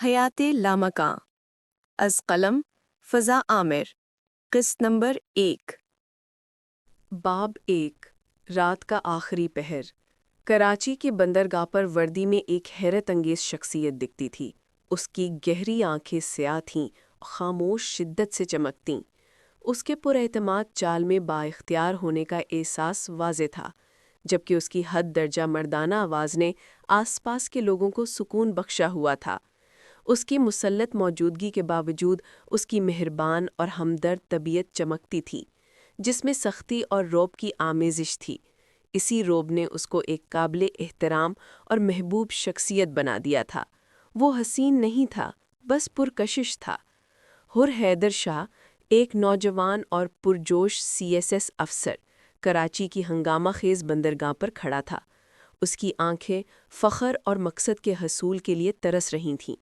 حیات لامکاں از قلم فضا عامر قسط نمبر 1 باب 1 رات کا آخری پہر کراچی کے بندرگاہ پر وردی میں ایک حیرت انگیز شخصیت دکھتی تھی۔ اس کی گہری آنکھیں سیاہ تھیں، خاموش شدت سے چمکتیں۔ اس کے پراعتماد چال میں با اختیار ہونے کا احساس واضح تھا، جبکہ اس کی حد درجہ مردانہ آواز نے آس پاس کے لوگوں کو سکون بخشا ہوا تھا۔ اس کی مسلط موجودگی کے باوجود اس کی مہربان اور ہمدرد طبیعت چمکتی تھی، جس میں سختی اور رعب کی آمیزش تھی۔ اسی رعب نے اس کو ایک قابل احترام اور محبوب شخصیت بنا دیا تھا۔ وہ حسین نہیں تھا، بس پرکشش تھا۔ حر حیدر شاہ، ایک نوجوان اور پرجوش CSS افسر، کراچی کی ہنگامہ خیز بندرگاہ پر کھڑا تھا۔ اس کی آنکھیں فخر اور مقصد کے حصول کے لیے ترس رہی تھیں،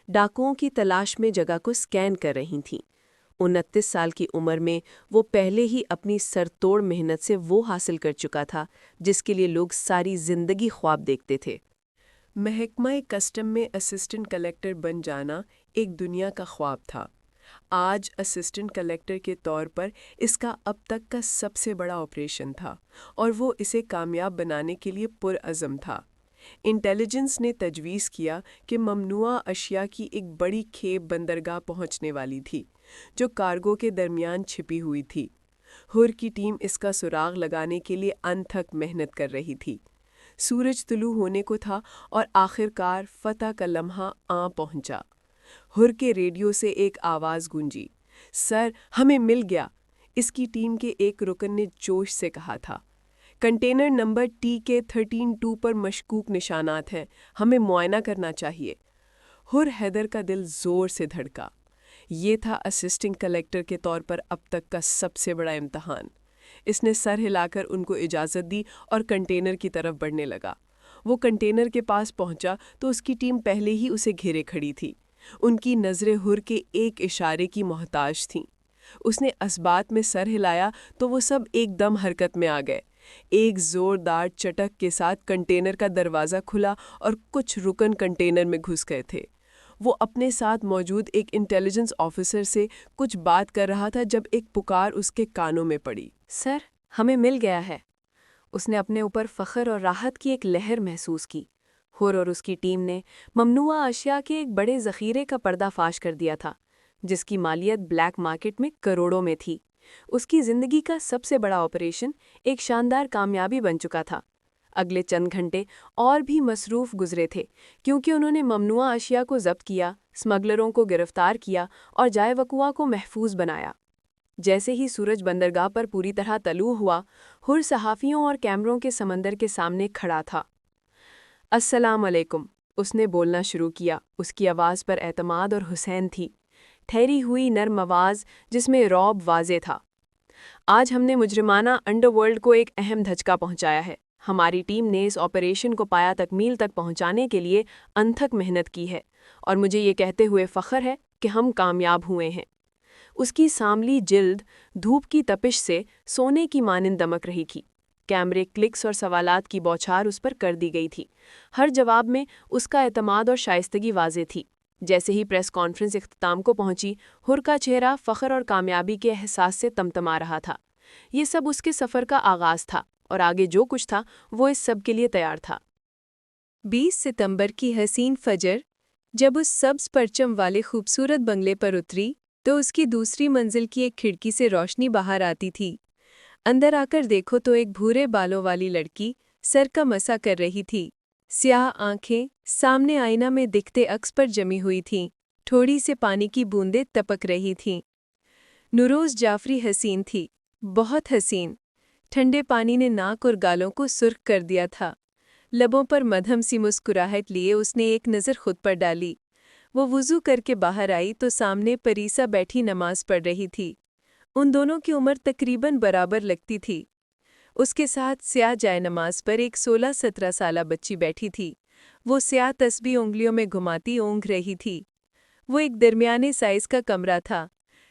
ڈاکوؤں کی تلاش میں جگہ کو سکین کر رہی تھیں۔ 29 سال کی عمر میں وہ پہلے ہی اپنی سر توڑ محنت سے وہ حاصل کر چکا تھا جس کے لیے لوگ ساری زندگی خواب دیکھتے تھے۔ محکمہ کسٹم میں اسسٹنٹ کلیکٹر بن جانا ایک دنیا کا خواب تھا۔ آج اسسٹنٹ کلیکٹر کے طور پر اس کا اب تک کا سب سے بڑا آپریشن تھا، اور وہ اسے کامیاب بنانے کے لیے پرعزم تھا۔ انٹیلیجنس نے تجویز کیا کہ ممنوعہ اشیاء کی ایک بڑی کھیپ بندرگاہ پہنچنے والی تھی، جو کارگو کے درمیان چھپی ہوئی تھی۔ حر کی ٹیم اس کا سراغ لگانے کے لیے انتھک محنت کر رہی تھی۔ سورج طلوع ہونے کو تھا اور آخرکار فتح کا لمحہ آ پہنچا۔ حر کے ریڈیو سے ایک آواز گونجی، "سر، ہمیں مل گیا!" اس کی ٹیم کے ایک رکن نے جوش سے کہا تھا، "کنٹینر نمبر TK-13-2 پر مشکوک نشانات ہیں، ہمیں معائنہ کرنا چاہیے۔" حر حیدر کا دل زور سے دھڑکا۔ یہ تھا اسسٹنٹ کلیکٹر کے طور پر اب تک کا سب سے بڑا امتحان۔ اس نے سر ہلا کر ان کو اجازت دی اور کنٹینر کی طرف بڑھنے لگا۔ وہ کنٹینر کے پاس پہنچا تو اس کی ٹیم پہلے ہی اسے گھیرے کھڑی تھی۔ ان کی نظریں حر کے ایک اشارے کی محتاج تھیں۔ اس نے اسبات میں سر ہلایا تو وہ سب ایک دم حرکت میں آ گئے۔ ایک زوردار چٹک کے ساتھ کنٹینر کا دروازہ کھلا اور کچھ رکن کنٹینر میں گھس گئے تھے۔ وہ اپنے ساتھ موجود ایک انٹیلیجنس آفیسر سے کچھ بات کر رہا تھا جب ایک پکار اس کے کانوں میں پڑی، "سر، ہمیں مل گیا ہے!" اس نے اپنے اوپر فخر اور راحت کی ایک لہر محسوس کی۔ حر اور اس کی ٹیم نے ممنوعہ اشیاء کے ایک بڑے ذخیرے کا پردہ فاش کر دیا تھا، جس کی مالیت بلیک مارکیٹ میں کروڑوں میں تھی۔ اس کی زندگی کا سب سے بڑا آپریشن ایک شاندار کامیابی بن چکا تھا۔ اگلے چند گھنٹے اور بھی مصروف گزرے تھے، کیونکہ انہوں نے ممنوعہ اشیاء کو ضبط کیا، اسمگلروں کو گرفتار کیا اور جائے وقوع کو محفوظ بنایا۔ جیسے ہی سورج بندرگاہ پر پوری طرح طلوع ہوا، حر صحافیوں اور کیمروں کے سمندر کے سامنے کھڑا تھا۔ "السلام علیکم!" اس نے بولنا شروع کیا۔ اس کی آواز پر اعتماد اور حسین تھی، ٹھہری ہوئی نرم آواز جس میں رعب واضح تھا۔ "آج ہم نے مجرمانہ انڈر ورلڈ کو ایک اہم دھچکا پہنچایا ہے۔ ہماری ٹیم نے اس آپریشن کو پایا تکمیل تک پہنچانے کے لیے انتھک محنت کی ہے، اور مجھے یہ کہتے ہوئے فخر ہے کہ ہم کامیاب ہوئے ہیں۔" اس کی سانولی جلد دھوپ کی تپش سے سونے کی مانند دمک رہی تھی۔ کیمرے کلکس اور سوالات کی بوچھار اس پر کر دی گئی تھی۔ ہر جواب میں اس کا اعتماد اور شائستگی واضح تھی۔ جیسے ہی پریس کانفرنس اختتام کو پہنچی، حر کا چہرہ فخر اور کامیابی کے احساس سے تمتما رہا تھا۔ یہ سب اس کے سفر کا آغاز تھا، اور آگے جو کچھ تھا وہ اس سب کے لیے تیار تھا۔ 20 ستمبر کی حسین فجر جب اس سبز پرچم والے خوبصورت بنگلے پر اتری تو اس کی دوسری منزل کی ایک کھڑکی سے روشنی باہر آتی تھی۔ اندر آ کر دیکھو تو ایک بھورے بالوں والی لڑکی سر کا مسا کر رہی تھی۔ سیاہ آنکھیں سامنے آئینہ میں دکھتے عکس پر جمی ہوئی تھیں، تھوڑی سے پانی کی بوندیں ٹپک رہی تھیں۔ نوروز جعفری حسین تھی، بہت حسین۔ ٹھنڈے پانی نے ناک اور گالوں کو سرخ کر دیا تھا۔ لبوں پر مدھم سی مسکراہٹ لیے اس نے ایک نظر خود پر ڈالی۔ وہ وضو کر کے باہر آئی تو سامنے پریسا بیٹھی نماز پڑھ رہی تھی۔ ان دونوں کی عمر تقریباً برابر لگتی تھی۔ اس کے ساتھ سیاہ جائے نماز پر ایک 16-17 سالہ بچی بیٹھی تھی۔ وہ سیاہ تسبیح انگلیوں میں گھماتی اونگھ رہی تھی۔ وہ ایک درمیانے سائز کا کمرہ تھا۔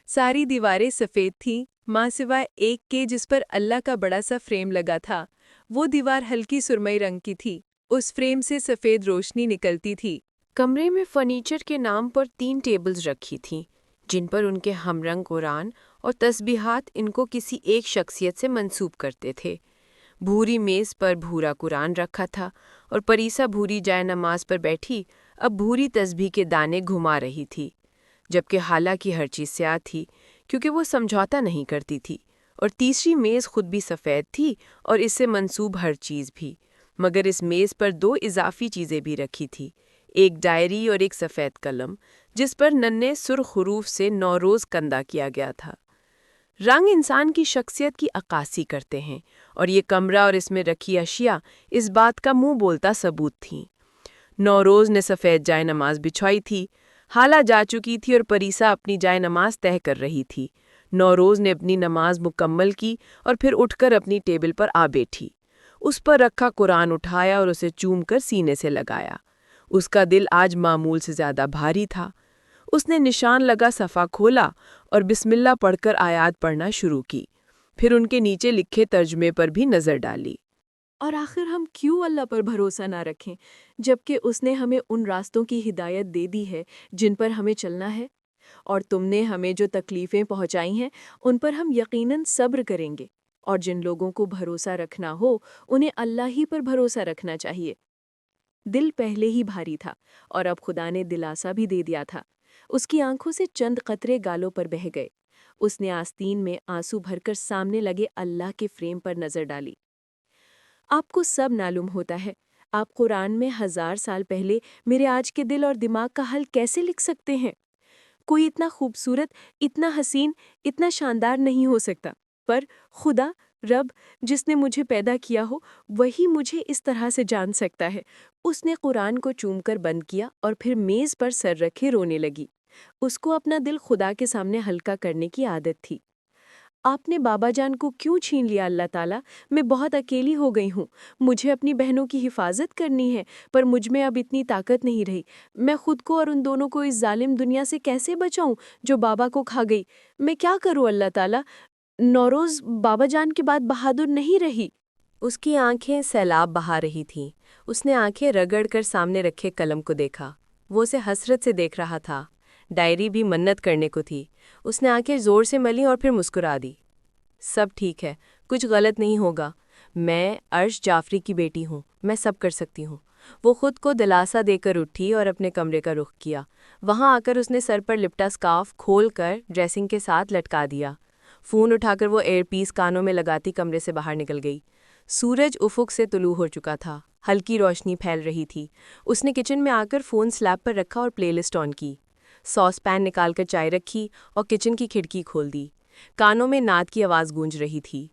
ساری دیواریں سفید تھیں، ماں سوائے ایک کے جس پر اللہ کا بڑا سا فریم لگا تھا۔ وہ دیوار ہلکی سرمئی رنگ کی تھی۔ اس فریم سے سفید روشنی نکلتی تھی۔ کمرے میں فرنیچر کے نام پر 3 ٹیبلز رکھی تھیں جن پر ان کے ہمرنگ قرآن اور تسبیحات ان کو کسی ایک شخصیت سے منسوب کرتے تھے۔ بھوری میز پر بھورا قرآن رکھا تھا اور پریسا بھوری جائے نماز پر بیٹھی اب بھوری تسبیح کے دانے گھما رہی تھی، جبکہ حالانکہ ہر چیز سیاہ تھی کیونکہ وہ سمجھوتا نہیں کرتی تھی، اور تیسری میز خود بھی سفید تھی اور اس سے منسوب ہر چیز بھی، مگر اس میز پر 2 اضافی چیزیں بھی رکھی تھی، ایک ڈائری اور ایک سفید قلم جس پر ننھے سرخ حروف سے نوروز کندہ کیا گیا تھا۔ رنگ انسان کی شخصیت کی عکاسی کرتے ہیں، اور یہ کمرہ اور اس میں رکھی اشیاء اس بات کا منہ بولتا ثبوت تھیں۔ نوروز نے سفید جائے نماز بچھوائی تھی، حالہ جا چکی تھی اور پریسا اپنی جائے نماز طے کر رہی تھی۔ نوروز نے اپنی نماز مکمل کی اور پھر اٹھ کر اپنی ٹیبل پر آ بیٹھی، اس پر رکھا قرآن اٹھایا اور اسے چوم کر سینے سے لگایا۔ اس کا دل آج معمول سے زیادہ بھاری تھا۔ اس نے نشان لگا صفحہ کھولا اور بسم اللہ پڑھ کر آیات پڑھنا شروع کی، پھر ان کے نیچے لکھے ترجمے پر بھی نظر ڈالی۔ اور آخر ہم کیوں اللہ پر بھروسہ نہ رکھیں جبکہ اس نے ہمیں ان راستوں کی ہدایت دے دی ہے جن پر ہمیں چلنا ہے، اور تم نے ہمیں جو تکلیفیں پہنچائی ہیں ان پر ہم یقیناً صبر کریں گے، اور جن لوگوں کو بھروسہ رکھنا ہو انہیں اللہ ہی پر بھروسہ رکھنا چاہیے۔ دل پہلے ہی بھاری تھا اور اب خدا نے دلاسا بھی دے دیا تھا۔ اس کی آنکھوں سے چند قطرے گالوں پر بہہ گئے۔ اس نے آستین میں آنسو بھر کر سامنے لگے اللہ کے فریم پر نظر ڈالی۔ آپ کو سب معلوم ہوتا ہے، آپ قرآن میں 1000 سال پہلے میرے آج کے دل اور دماغ کا حل کیسے لکھ سکتے ہیں؟ کوئی اتنا خوبصورت، اتنا حسین، اتنا شاندار نہیں ہو سکتا، پر خدا رب جس نے مجھے پیدا کیا ہو وہی مجھے اس طرح سے جان سکتا ہے۔ اس نے قرآن کو چوم کر بند کیا اور پھر میز پر سر رکھے رونے لگی۔ اس کو اپنا دل خدا کے سامنے ہلکا کرنے کی عادت تھی۔ آپ نے بابا جان کو کیوں چھین لیا اللہ تعالیٰ؟ میں بہت اکیلی ہو گئی ہوں، مجھے اپنی بہنوں کی حفاظت کرنی ہے، پر مجھ میں اب اتنی طاقت نہیں رہی۔ میں خود کو اور ان دونوں کو اس ظالم دنیا سے کیسے بچاؤں جو بابا کو کھا گئی؟ میں کیا کروں اللہ تعالیٰ؟ نوروز بابا جان کے بعد بہادر نہیں رہی۔ اس کی آنکھیں سیلاب بہا رہی تھیں۔ اس نے آنکھیں رگڑ کر سامنے رکھے قلم کو دیکھا، وہ اسے حسرت سے دیکھ رہا تھا۔ ڈائری بھی منت کرنے کو تھی۔ اس نے آنکھیں زور سے ملیں اور پھر مسکرا دی۔ سب ٹھیک ہے، کچھ غلط نہیں ہوگا، میں عرش جعفری کی بیٹی ہوں، میں سب کر سکتی ہوں۔ وہ خود کو دلاسا دے کر اٹھی اور اپنے کمرے کا رخ کیا۔ وہاں آ کر اس نے سر پر لپٹا سکارف کھول کر ڈریسنگ کے ساتھ لٹکا دیا۔ فون اٹھا کر وہ ایئر پیس کانوں میں لگاتی کمرے سے باہر نکل گئی۔ سورج افق سے طلوع ہو چکا تھا، ہلکی روشنی پھیل رہی تھی۔ اس نے کچن میں آ کر فون سلیب پر رکھا اور پلے لسٹ آن کی۔ ساس پین نکال کر چائے رکھی اور کچن کی کھڑکی کھول دی۔ کانوں میں نعت کی آواز گونج رہی تھی۔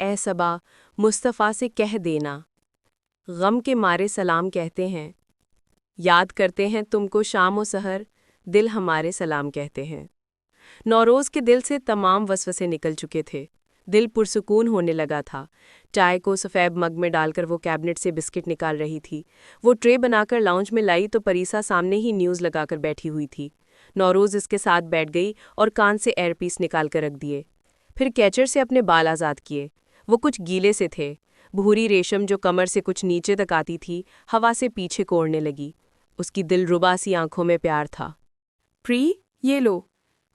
اے صبا، مصطفیٰ سے کہہ دینا، غم کے مارے سلام کہتے ہیں، یاد کرتے ہیں تم کو شام و سحر، دل ہمارے سلام کہتے ہیں۔ نوروز کے دل سے تمام وسوسے نکل چکے تھے۔ دل پرسکون ہونے لگا تھا۔ چائے کو سفید مگ میں ڈال کر وہ کیبنٹ سے بسکٹ نکال رہی تھی۔ وہ ٹرے بنا کر لاؤنج میں لائی تو پریسا سامنے ہی نیوز لگا کر بیٹھی ہوئی تھی۔ نوروز اس کے ساتھ بیٹھ گئی اور کان سے ایئر پیس نکال کر رکھ دیے، پھر کیچر سے اپنے بال آزاد کیے۔ وہ کچھ گیلے سے تھے۔ بھوری ریشم جو کمر سے کچھ نیچے تک آتی تھی ہوا سے پیچھے کوڑنے لگی۔ اس کی دل ربا سی آنکھوں میں پیار تھا۔ پری، یہ لو۔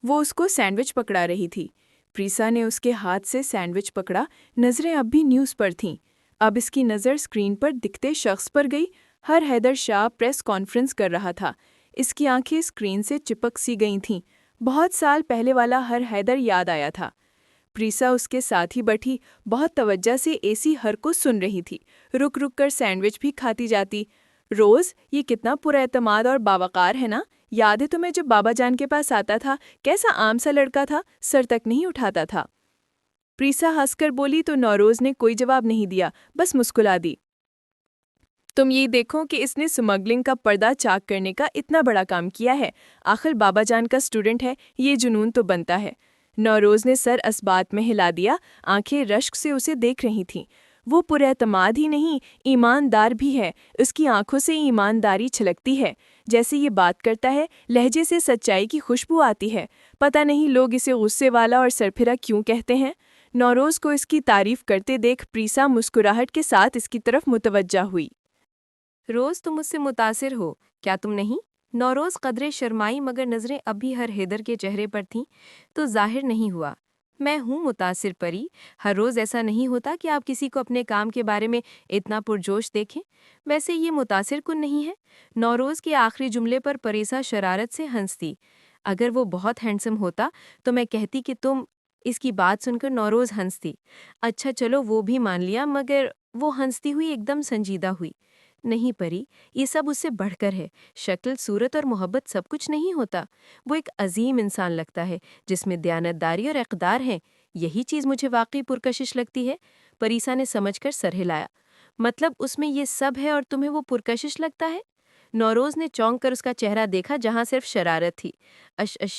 وہ اس کو سینڈوچ پکڑا رہی تھی۔ پریسا نے اس کے ہاتھ سے سینڈوچ پکڑا، نظریں اب بھی نیوز پر تھیں۔ اب اس کی نظر اسکرین پر دکھتے شخص پر گئی۔ ہر حیدر شاہ پریس کانفرنس کر رہا تھا۔ اس کی آنکھیں اسکرین سے چپک سی گئی تھیں۔ بہت سال پہلے والا ہر حیدر یاد آیا تھا۔ پریسا اس کے ساتھ ہی بیٹھی بہت توجہ سے اے ہر کو سن رہی تھی، رک رک کر سینڈوچ بھی کھاتی جاتی۔ روز، یہ کتنا پراعتماد اور باوقار ہے نا؟ یاد ہے تمہیں جب بابا جان کے پاس آتا تھا کیسا عام سا لڑکا تھا، سر تک نہیں اٹھاتا تھا۔ پریسا ہنس کر بولی تو نوروز نے کوئی جواب نہیں دیا، بس مسکرا دی۔ تم یہ دیکھو کہ اس نے سمگلنگ کا پردہ چاک کرنے کا اتنا بڑا کام کیا ہے، آخر بابا جان کا اسٹوڈنٹ ہے، یہ جنون تو بنتا ہے۔ نوروز نے سر اس بات میں ہلا دیا، آنکھیں رشک سے اسے دیکھ رہی تھیں۔ وہ پراعتماد ہی نہیں، ایماندار بھی ہے، اس کی آنکھوں سے ایمانداری چھلکتی ہے۔ جیسے یہ بات کرتا ہے لہجے سے سچائی کی خوشبو آتی ہے۔ پتہ نہیں لوگ اسے غصے والا اور سرپھرا کیوں کہتے ہیں۔ نوروز کو اس کی تعریف کرتے دیکھ پریسا مسکراہٹ کے ساتھ اس کی طرف متوجہ ہوئی۔ روز تم مجھ سے متاثر ہو، کیا تم نہیں؟ نوروز قدرے شرمائی مگر نظریں اب بھی ہر حیدر کے چہرے پر تھیں تو ظاہر نہیں ہوا۔ میں ہوں متاثر پری، ہر روز ایسا نہیں ہوتا کہ آپ کسی کو اپنے کام کے بارے میں اتنا پرجوش دیکھیں۔ ویسے یہ متاثر کن نہیں ہے۔ نوروز کے آخری جملے پر پریسا شرارت سے ہنستی۔ اگر وہ بہت ہینڈسم ہوتا تو میں کہتی کہ تم۔ اس کی بات سن کر نوروز ہنستی۔ اچھا چلو وہ بھی مان لیا، مگر وہ ہنستی ہوئی ایک دم سنجیدہ ہوئی۔ نہیں پری، یہ سب اس سے بڑھ کر ہے۔ شکل، صورت اور محبت سب کچھ نہیں ہوتا۔ وہ ایک عظیم انسان لگتا ہے جس میں دیانتداری اور اقدار ہیں۔ یہی چیز مجھے واقعی پرکشش لگتی ہے۔ پریسا نے سمجھ کر سر ہلایا۔ مطلب اس میں یہ سب ہے اور تمہیں وہ پرکشش لگتا ہے؟ نوروز نے چونک کر اس کا چہرہ دیکھا جہاں صرف شرارت تھی۔ اش اش،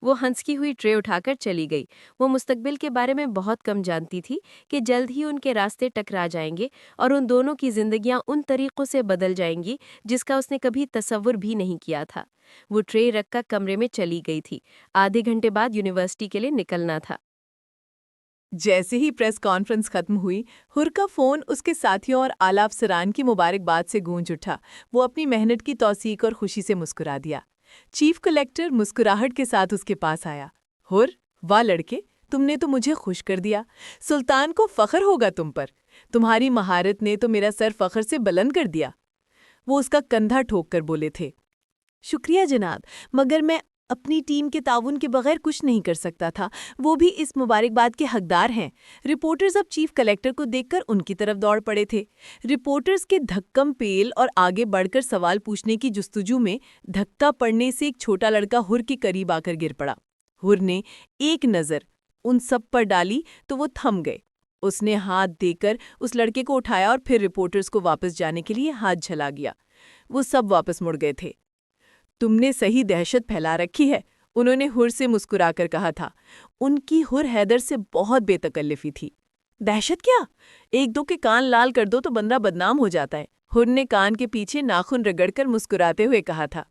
وہ ہنسکی ہوئی ٹرے اٹھا کر چلی گئی۔ وہ مستقبل کے بارے میں بہت کم جانتی تھی کہ جلد ہی ان کے راستے ٹکرا جائیں گے اور ان دونوں کی زندگیاں ان طریقوں سے بدل جائیں گی جس کا اس نے کبھی تصور بھی نہیں کیا تھا۔ وہ ٹرے رکھ کر کمرے میں چلی گئی تھی۔ آدھے گھنٹے بعد یونیورسٹی کے لیے نکلنا تھا۔ جیسے ہی پریس کانفرنس ختم ہوئی، حر کا فون اس کے ساتھیوں اور اعلیٰ افسران کی مبارکباد سے گونج اٹھا۔ وہ اپنی محنت کی توثیق اور خوشی سے مسکرا دیا۔ چیف کلیکٹر مسکراہٹ کے ساتھ اس کے پاس آیا۔ حر، واہ لڑکے، تم نے تو مجھے خوش کر دیا۔ سلطان کو فخر ہوگا تم پر۔ تمہاری مہارت نے تو میرا سر فخر سے بلند کر دیا۔ وہ اس کا کندھا ٹھوک کر بولے تھے۔ شکریہ جناب، مگر میں اپنی ٹیم کے تعاون کے بغیر کچھ نہیں کر سکتا تھا۔ وہ بھی اس مبارکباد کے حقدار ہیں۔ رپورٹرز اب چیف کلیکٹر کو دیکھ کر ان کی طرف دوڑ پڑے تھے۔ رپورٹرز کے دھکم پیل اور آگے بڑھ کر سوال پوچھنے کی جستجو میں دھکا پڑنے سے ایک چھوٹا لڑکا حر کے قریب آ کر گر پڑا۔ حر نے ایک نظر ان سب پر ڈالی تو وہ تھم گئے۔ اس نے ہاتھ دے کر اس لڑکے کو اٹھایا اور پھر رپورٹرز کو واپس جانے کے لیے ہاتھ جھلا گیا۔ وہ سب واپس مڑ گئے تھے۔ تم نے صحیح دہشت پھیلا رکھی ہے، انہوں نے حر سے مسکرا کر کہا تھا۔ ان کی حر حیدر سے بہت بے تکلفی تھی۔ دہشت کیا؟ ایک دو کے کان لال کر دو تو بندہ بدنام ہو جاتا ہے، حر نے کان کے پیچھے ناخن رگڑ کر مسکراتے ہوئے کہا تھا۔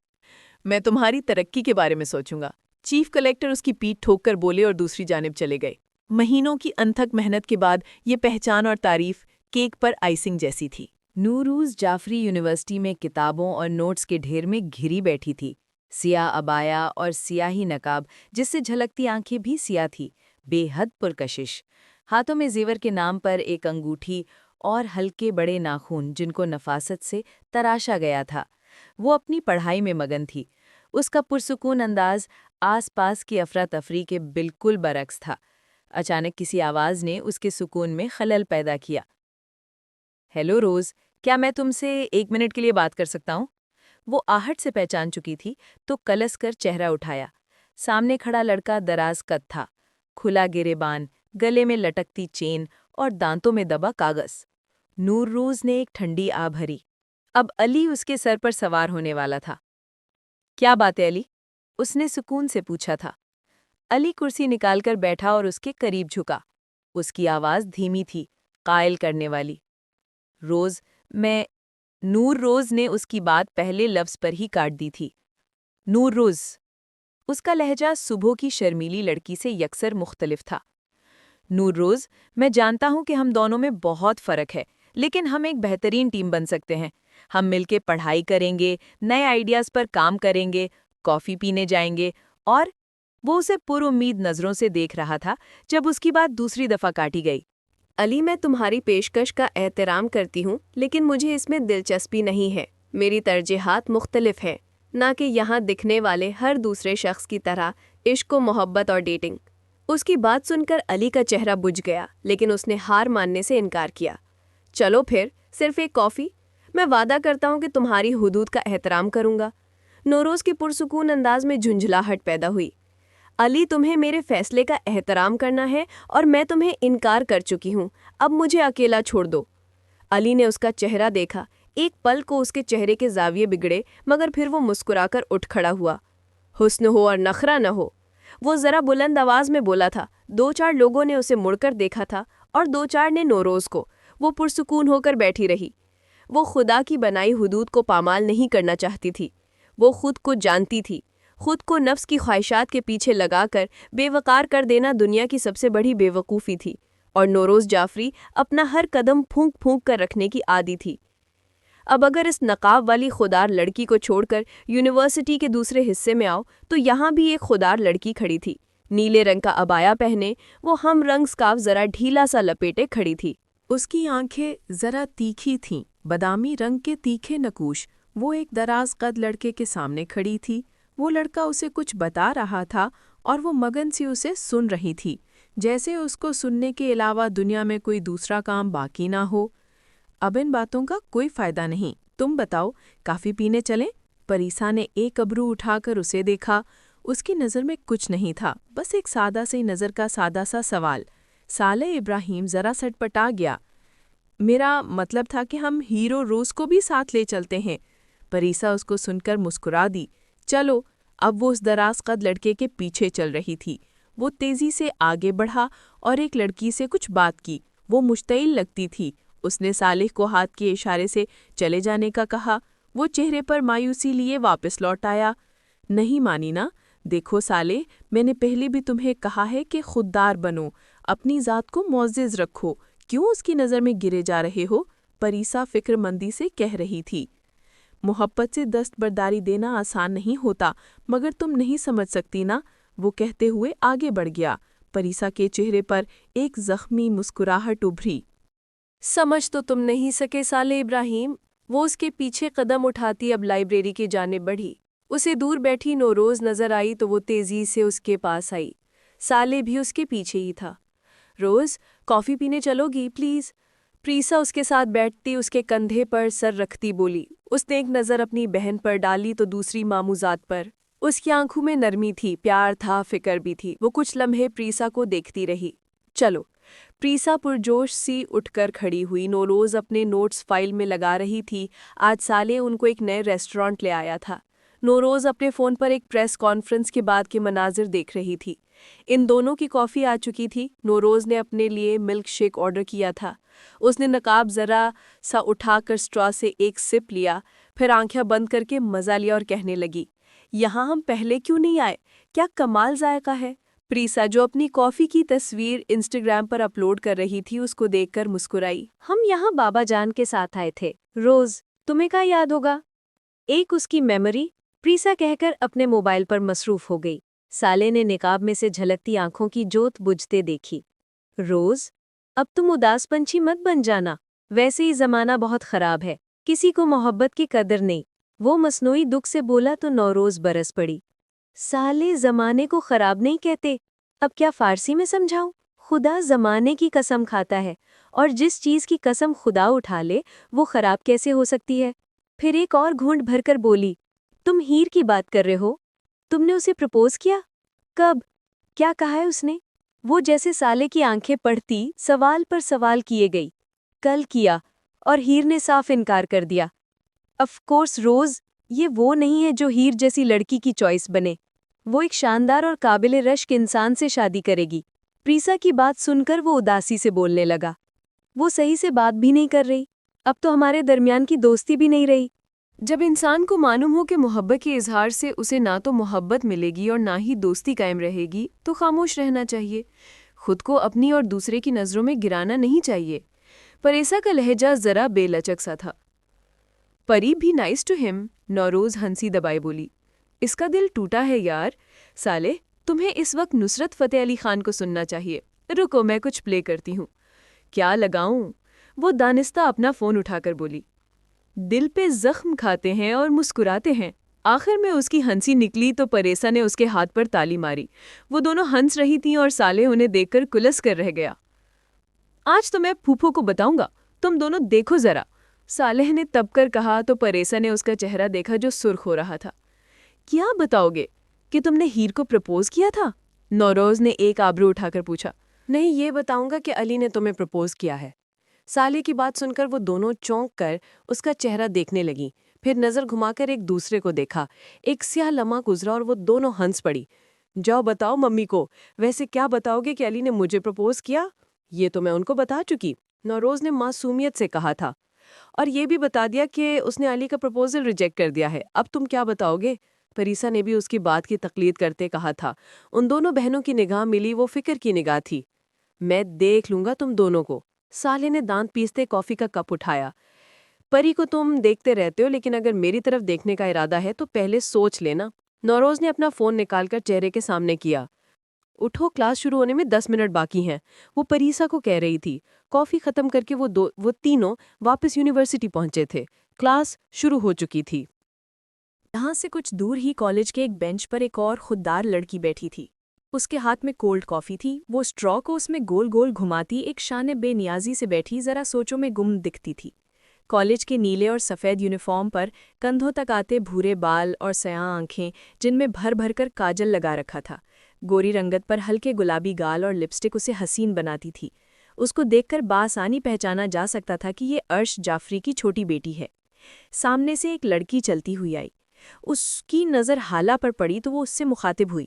میں تمہاری ترقی کے بارے میں سوچوں گا۔ چیف کلیکٹر اس کی پیٹھ ٹھوک کر بولے اور دوسری جانب چلے گئے۔ مہینوں کی انتھک محنت کے بعد یہ پہچان اور تعریف کیک پر آئسنگ جیسی تھی۔ نوروز جعفری یونیورسٹی میں کتابوں اور نوٹس کے ڈھیر میں گھری بیٹھی تھی۔ سیاہ عبایا اور سیاہی نقاب جس سے جھلکتی آنکھیں بھی سیاہ تھی، بے حد پرکشش۔ ہاتھوں میں زیور کے نام پر ایک انگوٹھی اور ہلکے بڑے ناخن جن کو نفاست سے تراشا گیا تھا۔ وہ اپنی پڑھائی میں مگن تھی۔ اس کا پرسکون انداز آس پاس کی افراتفری کے بالکل برعکس تھا۔ اچانک کسی آواز نے اس کے سکون میں خلل پیدا کیا۔ ہیلو روز، کیا میں تم سے 1 منٹ کے لیے بات کر سکتا ہوں؟ وہ آہٹ سے پہچان چکی تھی تو کلس کر چہرہ اٹھایا۔ سامنے کھڑا لڑکا دراز قد تھا، کھلا گریبان، گلے میں لٹکتی چین اور دانتوں میں دبا کاغذ۔ نور روز نے ایک ٹھنڈی آہ بھری۔ اب علی اس کے سر پر سوار ہونے والا تھا۔ کیا بات ہے علی؟ اس نے سکون سے پوچھا تھا۔ علی کرسی نکال کر بیٹھا اور اس کے قریب جھکا۔ اس کی آواز دھیمی تھی، قائل کرنے والی۔ روز، میں… نور روز نے اس کی بات پہلے لفظ پر ہی کاٹ دی تھی۔ نور روز۔ اس کا لہجہ صبح کی شرمیلی لڑکی سے یکسر مختلف تھا۔ نور روز، میں جانتا ہوں کہ ہم دونوں میں بہت فرق ہے، لیکن ہم ایک بہترین ٹیم بن سکتے ہیں۔ ہم مل کے پڑھائی کریں گے، نئے آئیڈیاز پر کام کریں گے، کافی پینے جائیں گے اور… وہ اسے پر امید نظروں سے دیکھ رہا تھا جب اس کی بات دوسری دفعہ کاٹی گئی۔ علی، میں تمہاری پیشکش کا احترام کرتی ہوں، لیکن مجھے اس میں دلچسپی نہیں ہے۔ میری ترجیحات مختلف ہیں، نہ کہ یہاں دکھنے والے ہر دوسرے شخص کی طرح عشق و محبت اور ڈیٹنگ۔ اس کی بات سن کر علی کا چہرہ بجھ گیا، لیکن اس نے ہار ماننے سے انکار کیا۔ چلو پھر، صرف ایک کافی؟ میں وعدہ کرتا ہوں کہ تمہاری حدود کا احترام کروں گا۔ نوروز کے پرسکون انداز میں جھنجھلاہٹ پیدا ہوئی۔ علی، تمہیں میرے فیصلے کا احترام کرنا ہے اور میں تمہیں انکار کر چکی ہوں۔ اب مجھے اکیلا چھوڑ دو۔ علی نے اس کا چہرہ دیکھا۔ ایک پل کو اس کے چہرے کے زاویے بگڑے، مگر پھر وہ مسکرا کر اٹھ کھڑا ہوا۔ حسن ہو اور نخرہ نہ ہو، وہ ذرا بلند آواز میں بولا تھا۔ 2-4 لوگوں نے اسے مڑ کر دیکھا تھا اور 2-4 نے نوروز کو۔ وہ پرسکون ہو کر بیٹھی رہی۔ وہ خدا کی بنائی حدود کو پامال نہیں کرنا چاہتی تھی۔ وہ خود کو جانتی تھی۔ خود کو نفس کی خواہشات کے پیچھے لگا کر بے وقار کر دینا دنیا کی سب سے بڑی بے وقوفی تھی، اور نوروز جعفری اپنا ہر قدم پھونک پھونک کر رکھنے کی عادی تھی۔ اب اگر اس نقاب والی خودار لڑکی کو چھوڑ کر یونیورسٹی کے دوسرے حصے میں آؤ تو یہاں بھی ایک خودار لڑکی کھڑی تھی۔ نیلے رنگ کا عبایا پہنے وہ ہم رنگ سکارف ذرا ڈھیلا سا لپیٹے کھڑی تھی۔ اس کی آنکھیں ذرا تیکھی تھیں، بادامی رنگ کے تیکھے نقوش۔ وہ ایک دراز قد لڑکے کے سامنے کھڑی تھی۔ وہ لڑکا اسے کچھ بتا رہا تھا اور وہ مگن سی اسے سن رہی تھی، جیسے اس کو سننے کے علاوہ دنیا میں کوئی دوسرا کام باقی نہ ہو۔ اب ان باتوں کا کوئی فائدہ نہیں، تم بتاؤ کافی پینے چلیں؟ پریسا نے ایک ابرو اٹھا کر اسے دیکھا۔ اس کی نظر میں کچھ نہیں تھا، بس ایک سادہ سی نظر کا سادہ سا سوال۔ صالح ابراہیم ذرا سٹ پٹا گیا۔ میرا مطلب تھا کہ ہم ہیرو روز کو بھی ساتھ لے چلتے ہیں۔ پریسا اس کو سن کر مسکرا دی۔ چلو، اب وہ اس دراز قد لڑکے کے پیچھے چل رہی تھی۔ وہ تیزی سے آگے بڑھا اور ایک لڑکی سے کچھ بات کی۔ وہ مشتعل لگتی تھی۔ اس نے صالح کو ہاتھ کے اشارے سے چلے جانے کا کہا۔ وہ چہرے پر مایوسی لیے واپس لوٹ آیا۔ نہیں مانی نا؟ دیکھو صالح، میں نے پہلے بھی تمہیں کہا ہے کہ خوددار بنو، اپنی ذات کو معزز رکھو، کیوں اس کی نظر میں گرے جا رہے ہو؟ پریسا فکر مندی سے کہہ رہی تھی۔ محبت سے دستبرداری دینا آسان نہیں ہوتا، مگر تم نہیں سمجھ سکتی نا، وہ کہتے ہوئے آگے بڑھ گیا۔ پریسا کے چہرے پر ایک زخمی مسکراہٹ ابھری۔ سمجھ تو تم نہیں سکے صالح ابراہیم۔ وہ اس کے پیچھے قدم اٹھاتی اب لائبریری کی جانب بڑھی۔ اسے دور بیٹھی نوروز نظر آئی تو وہ تیزی سے اس کے پاس آئی۔ صالح بھی اس کے پیچھے ہی تھا۔ روز، کافی پینے چلو گی پلیز؟ پریسا اس کے ساتھ بیٹھتی اس کے کندھے پر سر رکھتی بولی۔ اس نے ایک نظر اپنی بہن پر ڈالی تو دوسری ماموزات پر۔ اس کی آنکھوں میں نرمی تھی، پیار تھا، فکر بھی تھی۔ وہ کچھ لمحے پریسا کو دیکھتی رہی۔ چلو، پریسا پرجوش سی اٹھ کر کھڑی ہوئی۔ نوروز اپنے نوٹس فائل میں لگا رہی تھی۔ آج صالح ان کو ایک نئے ریسٹورانٹ لے آیا تھا۔ نوروز اپنے فون پر ایک پریس کانفرنس کے بعد کے مناظر دیکھ رہی تھی۔ ان دونوں کی کافی آ چکی تھی۔ نوروز نے اپنے لیے ملک شیک آرڈر کیا تھا۔ اس نے نقاب ذرا سا اٹھا کر اسٹرا سے ایک سپ لیا، پھر آنکھیں بند کر کے مزہ لیا اور کہنے لگی، یہاں ہم پہلے کیوں نہیں آئے؟ کیا کمال ذائقہ ہے۔ پریسا جو اپنی کافی کی تصویر انسٹاگرام پر اپلوڈ کر رہی تھی اس کو دیکھ کر مسکرائی۔ ہم یہاں بابا جان کے ساتھ آئے تھے۔ روز، تمہیں کیا یاد ہوگا؟ ایک اس کی میموری، پریسا کہہ کر اپنے موبائل پر مصروف ہو گئی۔ صالح نے نقاب میں سے جھلکتی آنکھوں کی جوت بجھتے دیکھی۔ روز، اب تم اداس پنچھی مت بن جانا، ویسے ہی زمانہ بہت خراب ہے، کسی کو محبت کی قدر نہیں۔ وہ مصنوعی دکھ سے بولا تو نوروز برس پڑی۔ صالح زمانے کو خراب نہیں کہتے، اب کیا فارسی میں سمجھاؤں؟ خدا زمانے کی قسم کھاتا ہے، اور جس چیز کی قسم خدا اٹھا لے وہ خراب کیسے ہو سکتی ہے؟ پھر ایک اور گھونٹ بھر کر بولی، تم ہیر کی بات کر رہے ہو؟ تم نے اسے پرپوز کیا؟ کب؟ کیا کہا ہے اس نے؟ وہ جیسے صالح کی آنکھیں پڑھتی سوال پر سوال کیے گئی۔ کل کیا، اور ہیر نے صاف انکار کر دیا۔ آف کورس روز، یہ وہ نہیں ہے جو ہیر جیسی لڑکی کی چوائس بنے۔ وہ ایک شاندار اور قابل رشک انسان سے شادی کرے گی۔ پریسا کی بات سن کر وہ اداسی سے بولنے لگا۔ وہ صحیح سے بات بھی نہیں کر رہی، اب تو ہمارے درمیان کی دوستی بھی نہیں رہی۔ جب انسان کو معلوم ہو کہ محبت کے اظہار سے اسے نہ تو محبت ملے گی اور نہ ہی دوستی قائم رہے گی تو خاموش رہنا چاہیے، خود کو اپنی اور دوسرے کی نظروں میں گرانا نہیں چاہیے۔ پریسا کا لہجہ ذرا بے لچک سا تھا۔ پری بھی نائس ٹو ہم، نوروز ہنسی دبائے بولی۔ اس کا دل ٹوٹا ہے یار۔ صالح، تمہیں اس وقت نصرت فتح علی خان کو سننا چاہیے۔ رکو میں کچھ پلے کرتی ہوں۔ کیا لگاؤں؟ وہ دانستہ اپنا فون اٹھا کر بولی۔ دل پہ زخم کھاتے ہیں اور مسکراتے ہیں۔ آخر میں اس کی ہنسی نکلی تو پریسا نے اس کے ہاتھ پر تالی ماری۔ وہ دونوں ہنس رہی تھیں اور صالح انہیں دیکھ کر کلس کر رہ گیا۔ آج تو میں پھوپھو کو بتاؤں گا، تم دونوں دیکھو ذرا، صالح نے تب کر کہا تو پریسا نے اس کا چہرہ دیکھا جو سرخ ہو رہا تھا۔ کیا بتاؤ گے؟ کہ تم نے ہیر کو پرپوز کیا تھا؟ نوروز نے ایک آبرو اٹھا کر پوچھا۔ نہیں، یہ بتاؤں گا کہ علی نے تمہیں پرپوز کیا ہے۔ صالح کی بات سن کر وہ دونوں چونک کر اس کا چہرہ دیکھنے لگیں، پھر نظر گھما کر ایک دوسرے کو دیکھا۔ ایک سیاہ لمحہ گزرا اور وہ دونوں ہنس پڑی۔ جاؤ بتاؤ ممی کو، ویسے کیا بتاؤ گے کہ علی نے مجھے پرپوز کیا؟ یہ تو میں ان کو بتا چکی، نوروز نے معصومیت سے کہا تھا، اور یہ بھی بتا دیا کہ اس نے علی کا پرپوزل ریجیکٹ کر دیا ہے۔ اب تم کیا بتاؤ گے؟ پریسا نے بھی اس کی بات کی تقلید کرتے کہا تھا۔ ان دونوں بہنوں کی نگاہ ملی، وہ فکر کی نگاہ تھی۔ میں دیکھ لوں گا تم دونوں کو۔ صالح نے دانت پیستے کافی کا کپ اٹھایا۔ پری کو تم دیکھتے رہتے ہو، لیکن اگر میری طرف دیکھنے کا ارادہ ہے تو پہلے سوچ لینا۔ نوروز نے اپنا فون نکال کر چہرے کے سامنے کیا۔ اٹھو، کلاس شروع ہونے میں 10 منٹ باقی ہیں، وہ پریسا کو کہہ رہی تھی۔ کافی ختم کر کے وہ تینوں واپس یونیورسٹی پہنچے تھے۔ کلاس شروع ہو چکی تھی۔ یہاں سے کچھ دور ہی کالج کے ایک بینچ پر ایک اور خوددار لڑکی بیٹھی تھی۔ اس کے ہاتھ میں کولڈ کافی تھی۔ وہ اسٹرا کو اس میں گول گول گھماتی ایک شان بے نیازی سے بیٹھی ذرا سوچوں میں گم دکھتی تھی۔ کالج کے نیلے اور سفید یونیفارم پر کندھوں تک آتے بھورے بال اور سیاہ آنکھیں جن میں بھر بھر کر کاجل لگا رکھا تھا، گوری رنگت پر ہلکے گلابی گال اور لپسٹک اسے حسین بناتی تھی۔ اس کو دیکھ کر بآسانی پہچانا جا سکتا تھا کہ یہ عرش جعفری کی چھوٹی بیٹی ہے۔ سامنے سے ایک لڑکی چلتی ہوئی آئی۔ اس کی نظر حالہ پر پڑی تو وہ اس سے مخاطب ہوئی۔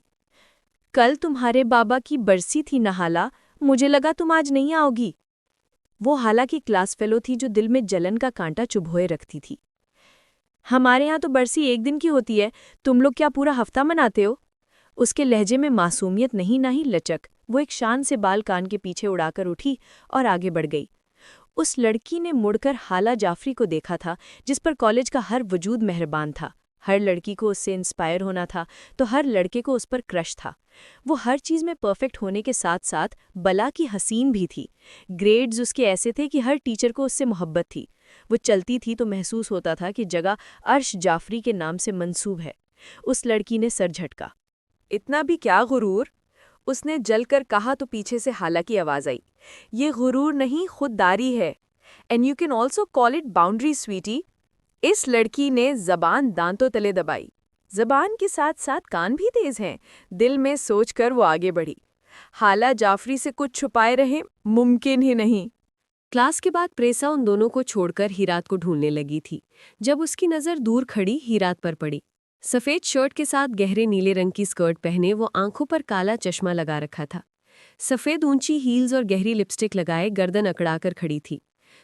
کل تمہارے بابا کی برسی تھی نہ حالہ، مجھے لگا تم آج نہیں آؤ گی۔ وہ حالہ کی کلاس فیلو تھی جو دل میں جلن کا کانٹا چبھوئے رکھتی تھی۔ ہمارے ہاں تو برسی ایک دن کی ہوتی ہے، تم لوگ کیا پورا ہفتہ مناتے ہو؟ اس کے لہجے میں معصومیت نہیں نہ ہی لچک۔ وہ ایک شان سے بال کان کے پیچھے اڑا کر اٹھی اور آگے بڑھ گئی۔ اس لڑکی نے مڑ کر حالہ جعفری کو دیکھا تھا، جس پر کالج کا ہر وجود مہربان تھا۔ ہر لڑکی کو اس سے انسپائر ہونا تھا تو ہر لڑکے کو اس پر کرش تھا۔ وہ ہر چیز میں پرفیکٹ ہونے کے ساتھ ساتھ بلا کی حسین بھی تھی۔ گریڈز اس کے ایسے تھے کہ ہر ٹیچر کو اس سے محبت تھی۔ وہ چلتی تھی تو محسوس ہوتا تھا کہ جگہ عرش جعفری کے نام سے منسوب ہے۔ اس لڑکی نے سر جھٹکا۔ اتنا بھی کیا غرور؟ اس نے جل کر کہا تو پیچھے سے حالہ کی آواز آئی۔ یہ غرور نہیں، خودداری ہے۔ And you can also call it boundary sweetie. اس لڑکی نے زبان دانتوں تلے دبائی۔ زبان کے ساتھ ساتھ کان بھی تیز ہیں، دل میں سوچ کر وہ آگے بڑھی۔ حالہ جعفری سے کچھ چھپائے رہیں ممکن ہی نہیں۔ کلاس کے بعد پریسا ان دونوں کو چھوڑ کر ہیرات کو ڈھونڈنے لگی تھی، جب اس کی نظر دور کھڑی ہیرات پر پڑی۔ سفید شرٹ کے ساتھ گہرے نیلے رنگ کی سکرٹ پہنے وہ آنکھوں پر کالا چشمہ لگا رکھا تھا۔ سفید اونچی ہیلز اور گہری لپسٹک لگائے گردن اکڑا کر کھڑی تھی۔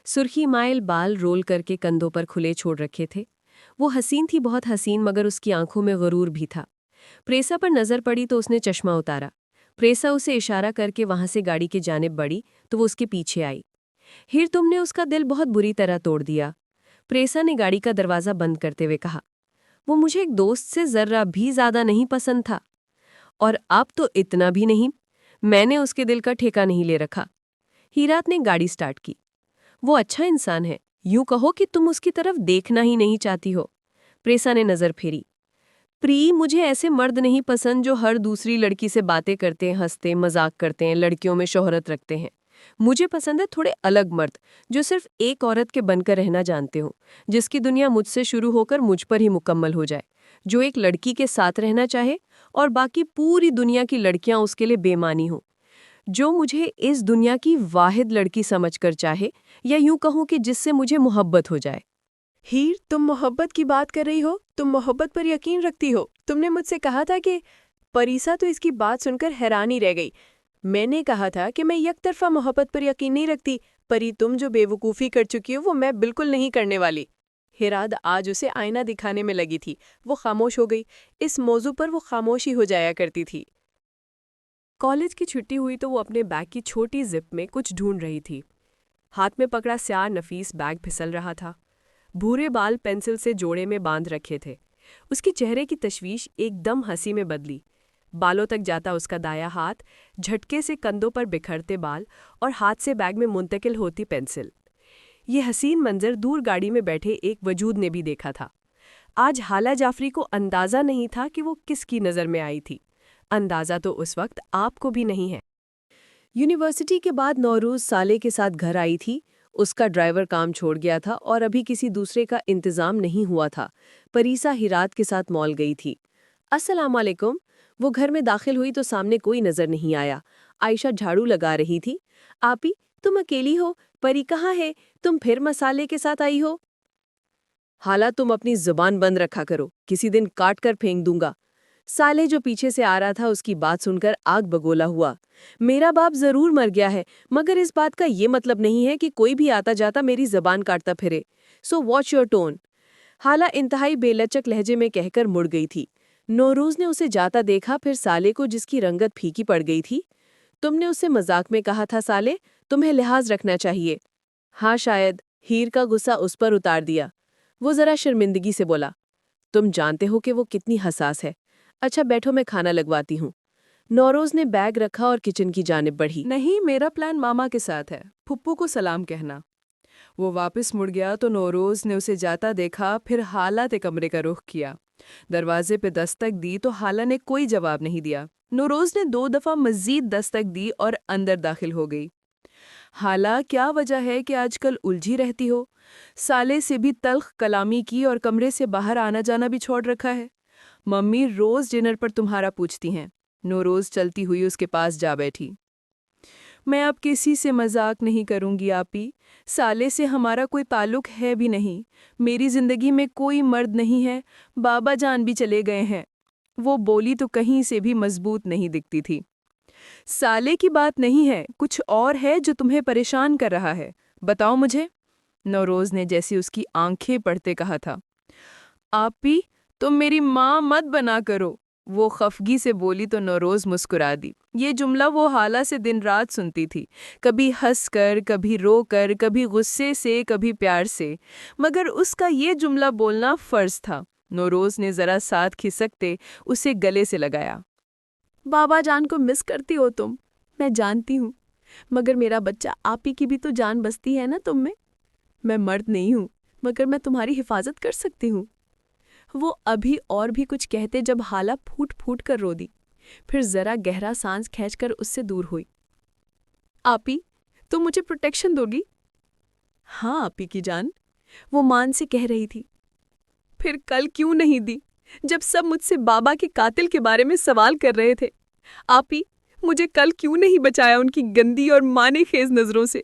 سرخی مائل بال رول کر کے کندھوں پر کھلے چھوڑ رکھے تھے۔ وہ حسین تھی، بہت حسین، مگر اس کی آنکھوں میں غرور بھی تھا۔ پریسا پر نظر پڑی تو اس نے چشمہ اتارا۔ پریسا اسے اشارہ کر کے وہاں سے گاڑی کی جانب بڑھی تو وہ اس کے پیچھے آئی۔ ہیر، تم نے اس کا دل بہت بری طرح توڑ دیا، پریسا نے گاڑی کا دروازہ بند کرتے ہوئے کہا۔ وہ مجھے ایک دوست سے ذرہ بھی زیادہ نہیں پسند تھا، اور اب تو اتنا بھی نہیں۔ میں نے اس کے دل کا ٹھیکہ نہیں لے رکھا۔ ہیرات نے گاڑی سٹارٹ کی۔ وہ اچھا انسان ہے، یوں کہو کہ تم اس کی طرف دیکھنا ہی نہیں چاہتی ہو۔ پریسا نے نظر پھیری۔ پری، مجھے ایسے مرد نہیں پسند جو ہر دوسری لڑکی سے باتیں کرتے ہیں، ہنستے مذاق کرتے ہیں، لڑکیوں میں شہرت رکھتے ہیں۔ مجھے پسند ہے تھوڑے الگ مرد جو صرف ایک عورت کے بن کر رہنا جانتے ہوں، جس کی دنیا مجھ سے شروع ہو کر مجھ پر ہی مکمل ہو جائے، جو ایک لڑکی کے ساتھ رہنا چاہے اور باقی پوری دنیا کی لڑکیاں اس کے لیے بے معنی ہوں، جو مجھے اس دنیا کی واحد لڑکی سمجھ کر چاہے، یا یوں کہوں کہ جس سے مجھے محبت ہو جائے۔ ہیر، تم محبت کی بات کر رہی ہو؟ تم محبت پر یقین رکھتی ہو؟ تم نے مجھ سے کہا تھا کہ… پریسا تو اس کی بات سن کر حیران ہی رہ گئی۔ میں نے کہا تھا کہ میں یک طرفہ محبت پر یقین نہیں رکھتی۔ پری، تم جو بے وقوفی کر چکی ہو وہ میں بالکل نہیں کرنے والی۔ ہیرات آج اسے آئینہ دکھانے میں لگی تھی۔ وہ خاموش ہو گئی۔ اس موضوع پر وہ خاموش ہی ہو جایا کرتی تھی۔ کالج کی چھٹی ہوئی تو وہ اپنے بیگ کی چھوٹی زپ میں کچھ ڈھونڈ رہی تھی۔ ہاتھ میں پکڑا سیاہ نفیس بیگ پھسل رہا تھا۔ بھورے بال پینسل سے جوڑے میں باندھ رکھے تھے۔ اس کی چہرے کی تشویش ایک دم ہنسی میں بدلی۔ بالوں تک جاتا اس کا دایاں ہاتھ، جھٹکے سے کندھوں پر بکھرتے بال اور ہاتھ سے بیگ میں منتقل ہوتی پینسل۔ یہ حسین منظر دور گاڑی میں بیٹھے ایک وجود نے بھی دیکھا تھا۔ آج حالہ جعفری کو اندازہ نہیں تھا کہ وہ کس کی نظر میں آئی تھی۔ اندازہ تو اس وقت آپ کو بھی نہیں ہے۔ یونیورسٹی کے بعد نوروز سالے کے ساتھ گھر آئی تھی۔ اس کا ڈرائیور کام چھوڑ گیا تھا اور ابھی کسی دوسرے کا انتظام نہیں ہوا تھا۔ پریسا ہیرات کے ساتھ مال گئی تھی۔ السلام علیکم۔ وہ گھر میں داخل ہوئی تو سامنے کوئی نظر نہیں آیا۔ عائشہ جھاڑو لگا رہی تھی۔ آپی، تم اکیلی ہو؟ پری کہاں ہے؟ تم پھر مسالے کے ساتھ آئی ہو؟ حالہ، تم اپنی زبان بند رکھا کرو، کسی دن کاٹ کر پھینک دوں گا۔ سالے جو پیچھے سے آ رہا تھا اس کی بات سن کر آگ بگولا ہوا۔ میرا باپ ضرور مر گیا ہے، مگر اس بات کا یہ مطلب نہیں ہے کہ کوئی بھی آتا جاتا میری زبان کاٹتا پھرے۔ سو واچ یور ٹون۔ حالہ انتہائی بے لچک لہجے میں کہہ کر مڑ گئی تھی۔ نوروز نے اسے جاتا دیکھا، پھر سالے کو جس کی رنگت پھیکی پڑ گئی تھی۔ تم نے اسے مذاق میں کہا تھا سالے، تمہیں لحاظ رکھنا چاہیے۔ ہاں شاید، ہیر کا غصہ اس پر اتار دیا۔ وہ ذرا شرمندگی سے بولا، تم جانتے ہو کہ وہ کتنی حساس ہے۔ اچھا بیٹھو، میں کھانا لگواتی ہوں۔ نوروز نے بیگ رکھا اور کچن کی جانب بڑھی۔ نہیں، میرا پلان ماما کے ساتھ ہے، پھپھو کو سلام کہنا۔ وہ واپس مڑ گیا تو نوروز نے اسے جاتا دیکھا، پھر حالہ کے کمرے کا رخ کیا۔ دروازے پہ دستک دی تو حالہ نے کوئی جواب نہیں دیا۔ نوروز نے 2 دفعہ مزید دستک دی اور اندر داخل ہو گئی۔ حالہ، کیا وجہ ہے کہ آج کل الجھی رہتی ہو؟ سالے سے بھی تلخ کلامی کی اور کمرے سے باہر آنا جانا بھی چھوڑ رکھا ہے۔ ممی روز ڈنر پر تمہارا پوچھتی ہیں۔ نوروز چلتی ہوئی اس کے پاس جا بیٹھی۔ میں اب کسی سے مذاق نہیں کروں گی آپی، سالے سے ہمارا کوئی تعلق ہے بھی نہیں۔ میری زندگی میں کوئی مرد نہیں ہے، بابا جان بھی چلے گئے ہیں۔ وہ بولی تو کہیں سے بھی مضبوط نہیں دکھتی تھی۔ سالے کی بات نہیں ہے، کچھ اور ہے جو تمہیں پریشان کر رہا ہے، بتاؤ مجھے۔ نوروز نے جیسے اس کی آنکھیں پڑھتے کہا تھا۔ آپی، تم میری ماں مت بنا کرو، وہ خفگی سے بولی تو نوروز مسکرا دی۔ یہ جملہ وہ حالہ سے دن رات سنتی تھی، کبھی ہنس کر، کبھی رو کر، کبھی غصے سے، کبھی پیار سے، مگر اس کا یہ جملہ بولنا فرض تھا۔ نوروز نے ذرا ساتھ کھسکتے اسے گلے سے لگایا۔ بابا جان کو مس کرتی ہو تم، میں جانتی ہوں، مگر میرا بچہ آپی کی بھی تو جان بستی ہے نا تم میں۔ میں مرد نہیں ہوں، مگر میں تمہاری حفاظت کر سکتی ہوں۔ وہ ابھی اور بھی کچھ کہتے جب حالہ پھوٹ پھوٹ کر رو دی، پھر ذرا گہرا سانس کھینچ کر اس سے دور ہوئی۔ آپی، تم مجھے پروٹیکشن دو گی؟ ہاں آپی کی جان، وہ مان سے کہہ رہی تھی۔ پھر کل کیوں نہیں دی، جب سب مجھ سے بابا کے قاتل کے بارے میں سوال کر رہے تھے؟ آپی، مجھے کل کیوں نہیں بچایا ان کی گندی اور مانے خیز نظروں سے؟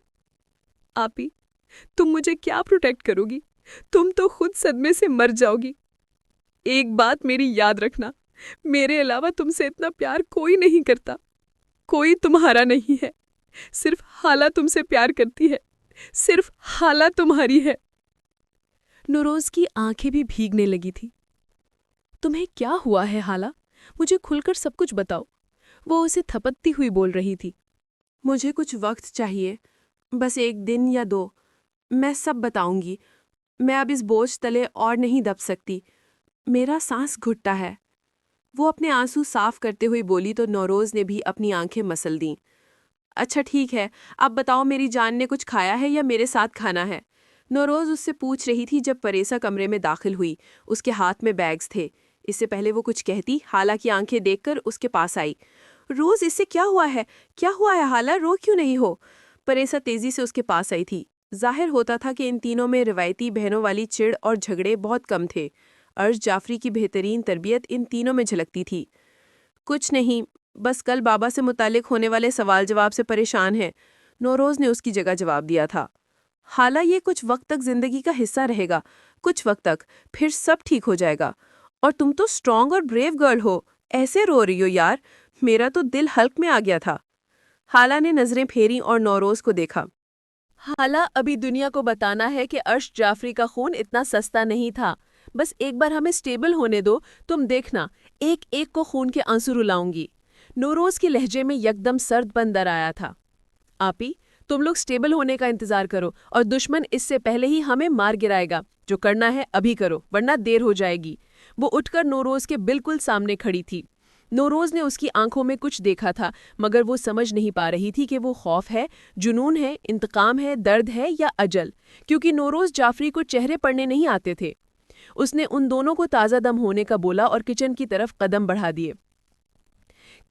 آپی، تم مجھے کیا پروٹیکٹ کرو گی؟ تم تو خود صدمے سے مر جاؤ گی۔ ایک بات میری یاد رکھنا، میرے علاوہ تم سے اتنا پیار کوئی نہیں کرتا، کوئی تمہارا نہیں ہے، صرف حالہ تم سے پیار کرتی ہے، صرف حالہ تمہاری ہے۔ نوروز کی آنکھیں بھی بھیگنے لگی تھی۔ تمہیں کیا ہوا ہے حالہ؟ مجھے کھل کر سب کچھ بتاؤ، وہ اسے تھپکتی ہوئی بول رہی تھی۔ مجھے کچھ وقت چاہیے، بس 1 دن یا 2، میں سب بتاؤں گی۔ میں اب اس بوجھ تلے اور نہیں دب سکتی، میرا سانس گھٹتا ہے۔ وہ اپنے آنسو صاف کرتے ہوئی بولی تو نوروز نے بھی اپنی آنکھیں مسل دیں۔ اچھا ٹھیک ہے، اب بتاؤ میری جان نے کچھ کھایا ہے یا میرے ساتھ کھانا ہے؟ نوروز اس سے پوچھ رہی تھی جب پریسا کمرے میں داخل ہوئی۔ اس کے ہاتھ میں بیگز تھے۔ اس سے پہلے وہ کچھ کہتی، حالہ کی آنکھیں دیکھ کر اس کے پاس آئی۔ روز، اس سے کیا ہوا ہے؟ کیا ہوا ہے حالہ؟ رو کیوں نہیں ہو؟ پریسا تیزی سے اس کے پاس آئی تھی۔ ظاہر ہوتا تھا کہ ان تینوں میں روایتی بہنوں والی چڑ اور جھگڑے بہت کم تھے۔ ارش جعفری کی بہترین تربیت ان تینوں میں جھلکتی تھی۔ کچھ نہیں، بس کل بابا سے متعلق ہونے والے سوال جواب سے پریشان ہے، نوروز نے اس کی جگہ جواب دیا تھا۔ حالہ، یہ کچھ وقت تک زندگی کا حصہ رہے گا، کچھ وقت تک، پھر سب ٹھیک ہو جائے گا۔ اور تم تو اسٹرانگ اور بریو گرل ہو، ایسے رو رہی ہو یار، میرا تو دل حلق میں آ گیا تھا۔ حالہ نے نظریں پھیری اور نوروز کو دیکھا۔ حالہ، ابھی دنیا کو بتانا ہے کہ ارش جعفری کا خون اتنا سستا نہیں تھا، بس ایک بار ہمیں سٹیبل ہونے دو، تم دیکھنا ایک ایک کو خون کے آنسو رلاؤں گی۔ نوروز کے لہجے میں یکدم سرد پن در آیا تھا۔ آپی، تم لوگ سٹیبل ہونے کا انتظار کرو اور دشمن اس سے پہلے ہی ہمیں مار گرائے گا۔ جو کرنا ہے ابھی کرو ورنہ دیر ہو جائے گی۔ وہ اٹھ کر نوروز کے بالکل سامنے کھڑی تھی۔ نوروز نے اس کی آنکھوں میں کچھ دیکھا تھا، مگر وہ سمجھ نہیں پا رہی تھی کہ وہ خوف ہے، جنون ہے، انتقام ہے، درد ہے یا اجل، کیونکہ نوروز جعفری کو چہرے پڑھنے نہیں آتے تھے۔ اس نے ان دونوں کو تازہ دم ہونے کا بولا اور کچن کی طرف قدم بڑھا دیے۔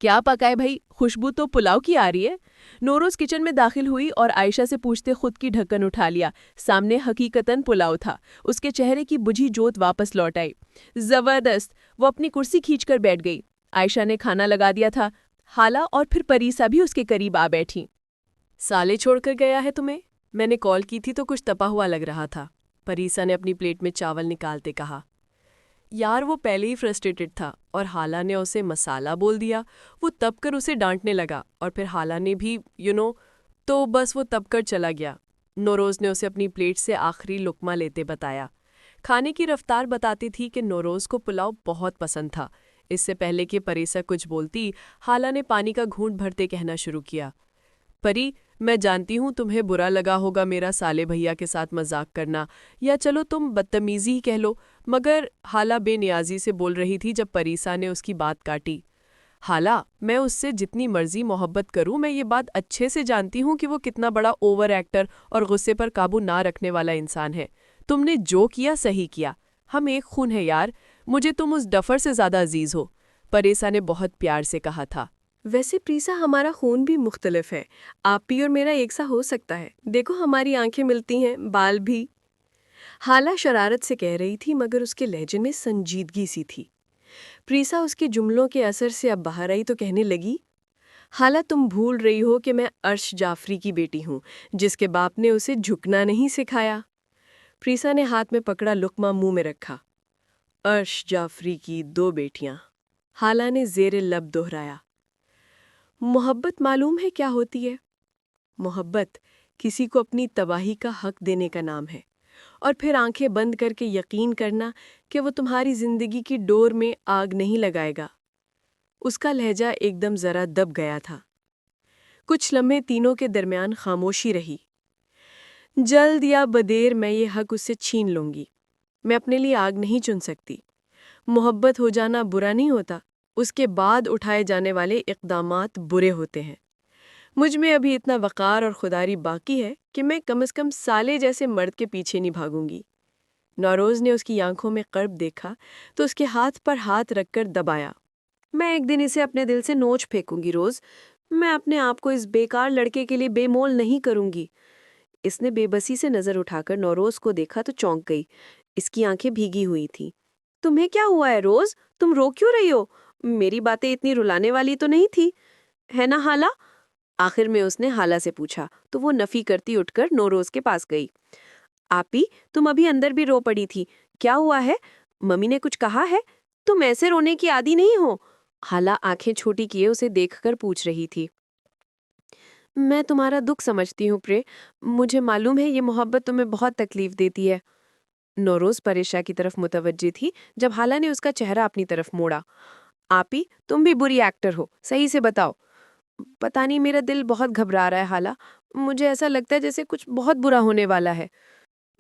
کیا پکائے بھائی، خوشبو تو پلاؤ کی آ رہی ہے۔ نوروز کچن میں داخل ہوئی اور عائشہ سے پوچھتے خود کی ڈھکن اٹھا لیا۔ سامنے حقیقتاً پلاؤ تھا۔ اس کے چہرے کی بجھی جوت واپس لوٹ آئی۔ زبردست، وہ اپنی کرسی کھینچ کر بیٹھ گئی۔ عائشہ نے کھانا لگا دیا تھا۔ حالہ اور پھر پریسا بھی اس کے قریب آ بیٹھی۔ سالے چھوڑ کر گیا ہے تمہیں؟ میں نے کال کی تھی تو کچھ تپا ہوا لگ رہا تھا، پریسا نے اپنی پلیٹ میں چاول نکالتے کہا۔ یار وہ پہلے ہی فرسٹریٹڈ تھا اور حالہ نے اسے مسالہ بول دیا، وہ تب کر اسے ڈانٹنے لگا اور پھر حالہ نے بھی تو بس وہ تب کر چلا گیا۔ نوروز نے اسے اپنی پلیٹ سے آخری لقمہ لیتے بتایا۔ کھانے کی رفتار بتاتی تھی کہ نوروز کو پلاؤ بہت پسند تھا۔ اس سے پہلے کہ پریسا کچھ بولتی، حالہ نے پانی کا گھونٹ بھرتے کہنا شروع کیا۔ پری، میں جانتی ہوں تمہیں برا لگا ہوگا میرا سالے بھیا کے ساتھ مذاق کرنا، یا چلو تم بدتمیزی ہی کہہ لو، مگر حالہ بے نیازی سے بول رہی تھی جب پریسا نے اس کی بات کاٹی۔ حالہ، میں اس سے جتنی مرضی محبت کروں، میں یہ بات اچھے سے جانتی ہوں کہ وہ کتنا بڑا اوور ایکٹر اور غصے پر قابو نہ رکھنے والا انسان ہے۔ تم نے جو کیا صحیح کیا، ہم ایک خون ہے یار، مجھے تم اس ڈفر سے زیادہ عزیز ہو، پریسا نے بہت پیار سے کہا تھا۔ ویسے پریسا، ہمارا خون بھی مختلف ہے، آپ بھی اور میرا ایک سا ہو سکتا ہے، دیکھو ہماری آنکھیں ملتی ہیں، بال بھی۔ حالہ شرارت سے کہہ رہی تھی مگر اس کے لہجے میں سنجیدگی سی تھی۔ پریسا اس کے جملوں کے اثر سے اب باہر آئی تو کہنے لگی، حالہ تم بھول رہی ہو کہ میں عرش جعفری کی بیٹی ہوں، جس کے باپ نے اسے جھکنا نہیں سکھایا۔ پریسا نے ہاتھ میں پکڑا لقمہ منہ میں رکھا۔ عرش جعفری کی 2 بیٹیاں، حالہ نے زیر لب دہرایا۔ محبت معلوم ہے کیا ہوتی ہے؟ محبت کسی کو اپنی تباہی کا حق دینے کا نام ہے، اور پھر آنکھیں بند کر کے یقین کرنا کہ وہ تمہاری زندگی کی ڈور میں آگ نہیں لگائے گا۔ اس کا لہجہ ایک دم ذرا دب گیا تھا۔ کچھ لمحے تینوں کے درمیان خاموشی رہی۔ جلد یا بدیر میں یہ حق اس سے چھین لوں گی۔ میں اپنے لیے آگ نہیں چن سکتی۔ محبت ہو جانا برا نہیں ہوتا، اس کے بعد اٹھائے جانے والے اقدامات برے ہوتے ہیں۔ مجھ میں ابھی اتنا وقار اور خودداری باقی ہے کہ میں کم از کم سالے جیسے مرد کے پیچھے نہیں بھاگوں گی۔ نوروز نے اس کی آنکھوں میں قرب دیکھا تو اس کے ہاتھ پر ہاتھ رکھ کر دبایا۔ میں ایک دن اسے اپنے دل سے نوچ پھینکوں گی روز، میں اپنے آپ کو اس بیکار لڑکے کے لیے بے مول نہیں کروں گی۔ اس نے بے بسی سے نظر اٹھا کر نوروز کو دیکھا تو چونک گئی۔ اس کی آنکھیں بھیگی ہوئی تھیں۔ تمہیں کیا ہوا ہے روز؟ تم رو کیوں رہی ہو؟ میری باتیں اتنی رلانے والی تو نہیں تھی، ہے نا حالہ؟ آخر میں اس نے حالہ سے پوچھا تو وہ نفی کرتی اٹھ کر نوروز کے پاس گئی۔ آپی، تم ابھی اندر بھی رو پڑی تھی، کیا ہوا ہے؟ ممی نے کچھ کہا ہے؟ تم ایسے رونے کی عادی نہیں ہو۔ حالہ آنکھیں چھوٹی کیے اسے دیکھ کر پوچھ رہی تھی۔ میں تمہارا دکھ سمجھتی ہوں پرے، مجھے معلوم ہے یہ محبت تمہیں بہت تکلیف دیتی ہے۔ نوروز پریشا کی طرف متوجہ تھی جب حالہ نے اس کا چہرہ اپنی طرف موڑا۔ آپی، تم بھی بری ایکٹر ہو، صحیح سے بتاؤ۔ پتہ نہیں، میرا دل بہت گھبرا رہا ہے حالہ، مجھے ایسا لگتا ہے جیسے کچھ بہت برا ہونے والا ہے۔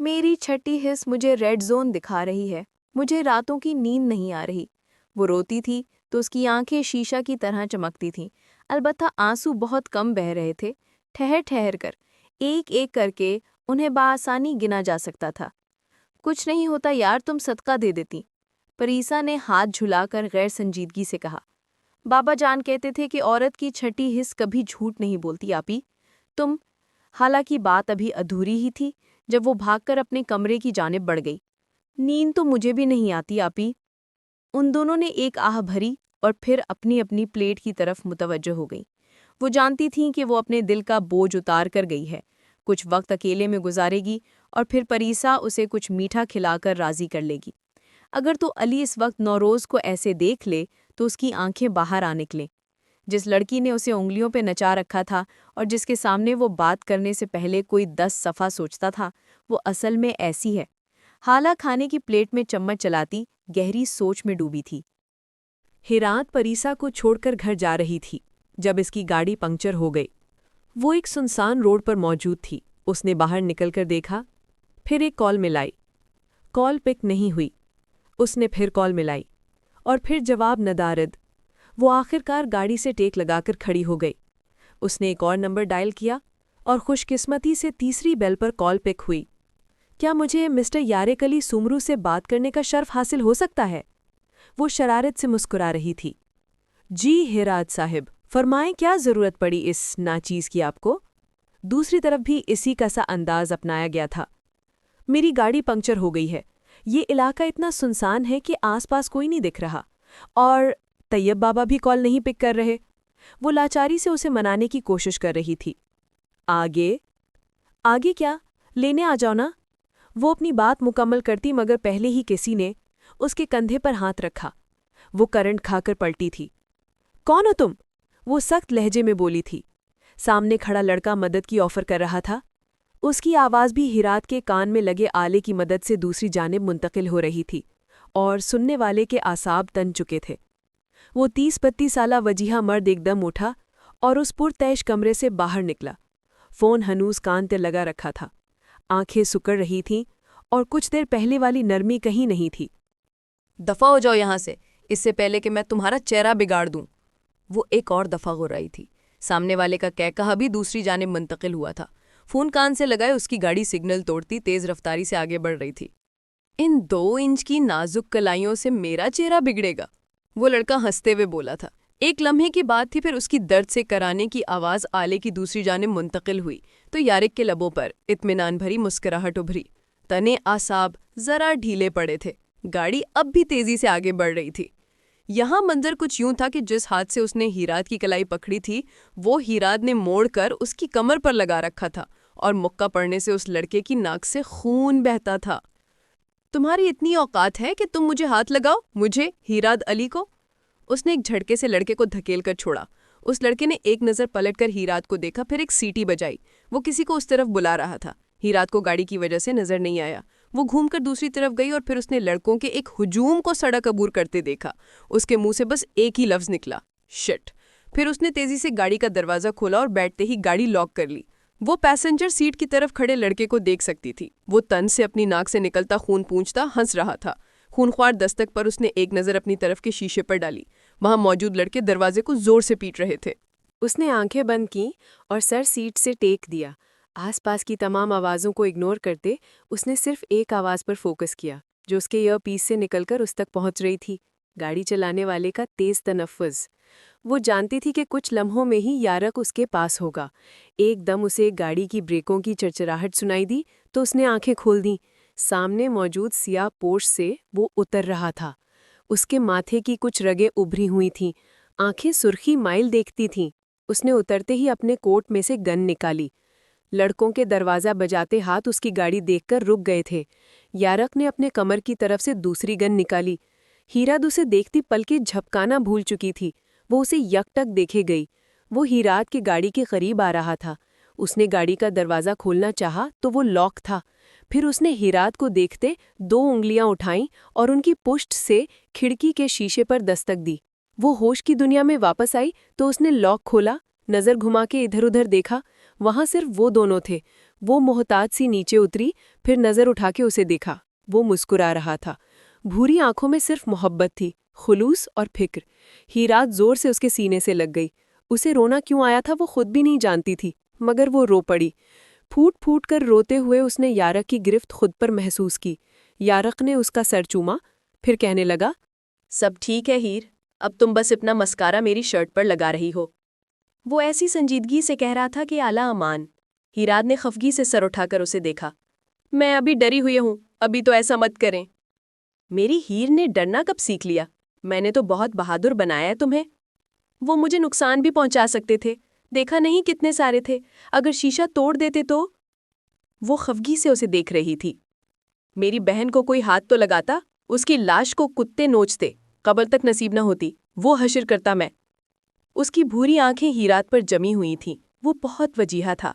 میری چھٹی حس مجھے ریڈ زون دکھا رہی ہے، مجھے راتوں کی نیند نہیں آ رہی۔ وہ روتی تھی تو اس کی آنکھیں شیشہ کی طرح چمکتی تھیں، البتہ آنسو بہت کم بہہ رہے تھے، ٹھہر ٹھہر کر، ایک ایک کر کے انہیں بآسانی گنا جا سکتا تھا۔ کچھ نہیں ہوتا یار، تم صدقہ دے دیتی، پریسا نے ہاتھ جھلا کر غیر سنجیدگی سے کہا۔ بابا جان کہتے تھے کہ عورت کی چھٹی حس کبھی جھوٹ نہیں بولتی آپی۔ تم، حالانکہ بات ابھی ادھوری ہی تھی جب وہ بھاگ کر اپنے کمرے کی جانب بڑھ گئی۔ نیند تو مجھے بھی نہیں آتی آپی۔ ان دونوں نے ایک آہ بھری اور پھر اپنی اپنی پلیٹ کی طرف متوجہ ہو گئی۔ وہ جانتی تھیں کہ وہ اپنے دل کا بوجھ اتار کر گئی ہے، کچھ وقت اکیلے میں گزارے گی اور پھر پریسا اسے کچھ میٹھا کھلا کر راضی کر لے گی۔ اگر تو علی اس وقت نوروز کو ایسے دیکھ لے تو اس کی آنکھیں باہر آ نکلیں۔ جس لڑکی نے اسے انگلیوں پہ نچا رکھا تھا اور جس کے سامنے وہ بات کرنے سے پہلے کوئی 10 صفحہ سوچتا تھا، وہ اصل میں ایسی ہے۔ حالہ کھانے کی پلیٹ میں چمچ چلاتی گہری سوچ میں ڈوبی تھی۔ ہیرات پریسا کو چھوڑ کر گھر جا رہی تھی جب اس کی گاڑی پنکچر ہو گئی۔ وہ ایک سنسان روڈ پر موجود تھی۔ اس نے باہر نکل کر دیکھا، پھر ایک کال ملائی۔ کال پک نہیں ہوئی۔ اس نے پھر کال ملائی اور پھر جواب ندارد۔ وہ آخرکار گاڑی سے ٹیک لگا کر کھڑی ہو گئی۔ اس نے ایک اور نمبر ڈائل کیا اور خوش قسمتی سے تیسری بیل پر کال پک ہوئی۔ کیا مجھے مسٹر یاریکلی سومرو سے بات کرنے کا شرف حاصل ہو سکتا ہے؟ وہ شرارت سے مسکرا رہی تھی۔ جی ہیرات صاحب، فرمائیں کیا ضرورت پڑی اس ناچیز کی آپ کو؟ دوسری طرف بھی اسی کا سا انداز اپنایا گیا تھا۔ میری گاڑی پنکچر ہو گئی ہے۔ یہ علاقہ اتنا سنسان ہے کہ آس پاس کوئی نہیں دکھ رہا، اور طیب بابا بھی کال نہیں پک کر رہے۔ وہ لاچاری سے اسے منانے کی کوشش کر رہی تھی۔ آگے؟ آگے کیا؟ لینے آ جاؤ نا۔ وہ اپنی بات مکمل کرتی مگر پہلے ہی کسی نے اس کے کندھے پر ہاتھ رکھا۔ وہ کرنٹ کھا کر پلٹی تھی۔ کون ہو تم؟ وہ سخت لہجے میں بولی تھی۔ سامنے کھڑا لڑکا مدد کی آفر کر رہا تھا۔ اس کی آواز بھی ہیرات کے کان میں لگے آلے کی مدد سے دوسری جانب منتقل ہو رہی تھی، اور سننے والے کے اعصاب تن چکے تھے۔ وہ 30-32 سالہ وجیہہ مرد ایک دم اٹھا اور اس پرتعیش کمرے سے باہر نکلا۔ فون ہنوز کان تے لگا رکھا تھا، آنکھیں سکڑ رہی تھیں اور کچھ دیر پہلے والی نرمی کہیں نہیں تھی۔ دفع ہو جاؤ یہاں سے، اس سے پہلے کہ میں تمہارا چہرہ بگاڑ دوں۔ وہ ایک اور دفعہ غرائی تھی۔ سامنے والے کا کہا بھی دوسری جانب منتقل ہوا تھا۔ فون کان سے لگائے اس کی گاڑی سگنل توڑتی تیز رفتاری سے آگے بڑھ رہی تھی۔ ان 2 انچ کی نازک کلائیوں سے میرا چہرہ بگڑے گا، وہ لڑکا ہنستے ہوئے بولا تھا۔ ایک لمحے کی بات تھی، پھر اس کی درد سے کرانے کی آواز آلے کی دوسری جانب منتقل ہوئی تو یارک کے لبوں پر اطمینان بھری مسکراہٹ ابھری۔ تنے اعصاب ذرا ڈھیلے پڑے تھے، گاڑی اب بھی تیزی سے آگے بڑھ رہی تھی۔ یہاں منظر کچھ یوں تھا کہ جس ہاتھ سے اس نے ہیراد کی کلائی پکڑی تھی وہ ہیراد نے موڑ کر اس کی کمر پر لگا رکھا تھا اور مکہ پڑنے سے اس لڑکے کی ناک سے خون بہتا تھا۔ تمہاری اتنی اوقات ہے کہ تم مجھے ہاتھ لگاؤ، مجھے، ہیراد علی کو؟ اس نے ایک جھٹکے سے لڑکے کو دھکیل کر چھوڑا۔ اس لڑکے نے ایک نظر پلٹ کر ہیراد کو دیکھا، پھر ایک سیٹی بجائی۔ وہ کسی کو اس طرف بلا رہا تھا۔ ہیراد کو گاڑی کی وجہ سے نظر نہیں آیا۔ وہ گھوم کر دوسری طرف گئی اور پھر اس نے لڑکوں کے ایک ہجوم کو سڑک عبور کرتے دیکھا۔ اس کے منہ سے بس ایک ہی لفظ نکلا، شٹ۔ پھر اس نے تیزی سے گاڑی کا دروازہ کھولا اور بیٹھتے ہی گاڑی لاک کر لی۔ وہ پیسنجر سیٹ کی طرف کھڑے لڑکے کو دیکھ سکتی تھی۔ وہ تن سے اپنی ناک سے نکلتا خون پونچھتا ہنس رہا تھا۔ خونخوار دستک پر اس نے ایک نظر اپنی طرف کے شیشے پر ڈالی۔ وہاں موجود لڑکے دروازے کو زور سے پیٹ رہے تھے۔ اس نے آنکھیں بند کیں اور سر سیٹ سے ٹیک دیا۔ آس پاس کی تمام آوازوں کو اگنور کرتے اس نے صرف ایک آواز پر فوکس کیا جو اس کے ایئر پیس سے نکل کر اس تک پہنچ رہی تھی، گاڑی چلانے والے کا تیز تنفس۔ وہ جانتی تھی کہ کچھ لمحوں میں ہی یارک اس کے پاس ہوگا۔ ایک دم اسے گاڑی کی بریکوں کی چرچراہٹ سنائی دی تو اس نے آنکھیں کھول دیں۔ سامنے موجود سیاہ پوش سے وہ اتر رہا تھا۔ اس کے ماتھے کی کچھ رگیں ابھری ہوئی تھیں، آنکھیں سرخی مائل دیکھتی تھیں۔ اس نے اترتے ہی اپنے کوٹ میں سے گن نکالی۔ لڑکوں کے دروازہ بجاتے ہاتھ اس کی گاڑی دیکھ کر رک گئے تھے۔ یارک نے اپنے کمر کی طرف سے دوسری گن نکالی۔ ہیراد اسے دیکھتی پلکیں جھپکانا بھول چکی تھی۔ وہ اسے یک ٹک دیکھے گئی۔ وہ ہیراد کی گاڑی کے قریب آ رہا تھا۔ اس نے گاڑی کا دروازہ کھولنا چاہا تو وہ لاک تھا۔ پھر اس نے ہیراد کو دیکھتے 2 انگلیاں اٹھائیں اور ان کی پشت سے کھڑکی کے شیشے پر دستک دی۔ وہ ہوش کی دنیا میں واپس آئی تو اس نے لاک کھولا، نظر گھما کے ادھر ادھر دیکھا۔ وہاں صرف وہ دونوں تھے۔ وہ محتاط سی نیچے اتری، پھر نظر اٹھا کے اسے دیکھا۔ وہ مسکرا رہا تھا۔ بھوری آنکھوں میں صرف محبت تھی، خلوص اور فکر۔ ہیراد زور سے اس کے سینے سے لگ گئی۔ اسے رونا کیوں آیا تھا وہ خود بھی نہیں جانتی تھی، مگر وہ رو پڑی۔ پھوٹ پھوٹ کر روتے ہوئے اس نے یارک کی گرفت خود پر محسوس کی۔ یارک نے اس کا سر چوما، پھر کہنے لگا، سب ٹھیک ہے ہیر، اب تم بس اپنا مسکارا میری شرٹ پر لگا رہی ہو۔ وہ ایسی سنجیدگی سے کہہ رہا تھا کہ اعلیٰ امان۔ ہیراد نے خفگی سے سر اٹھا کر اسے دیکھا۔ میں ابھی ڈری ہوئی ہوں، ابھی تو ایسا مت کریں۔ میری ہیر نے ڈرنا کب سیکھ لیا؟ میں نے تو بہت بہادر بنایا ہے تمہیں۔ وہ مجھے نقصان بھی پہنچا سکتے تھے، دیکھا نہیں کتنے سارے تھے، اگر شیشہ توڑ دیتے تو؟ وہ خفگی سے اسے دیکھ رہی تھی۔ میری بہن کو کوئی ہاتھ تو لگاتا، اس کی لاش کو کتے نوچتے، قبر تک نصیب نہ ہوتی، وہ حشر کرتا میں۔ اس کی بھوری آنکھیں ہیراد پر جمی ہوئی تھیں۔ وہ بہت وجیہہ تھا،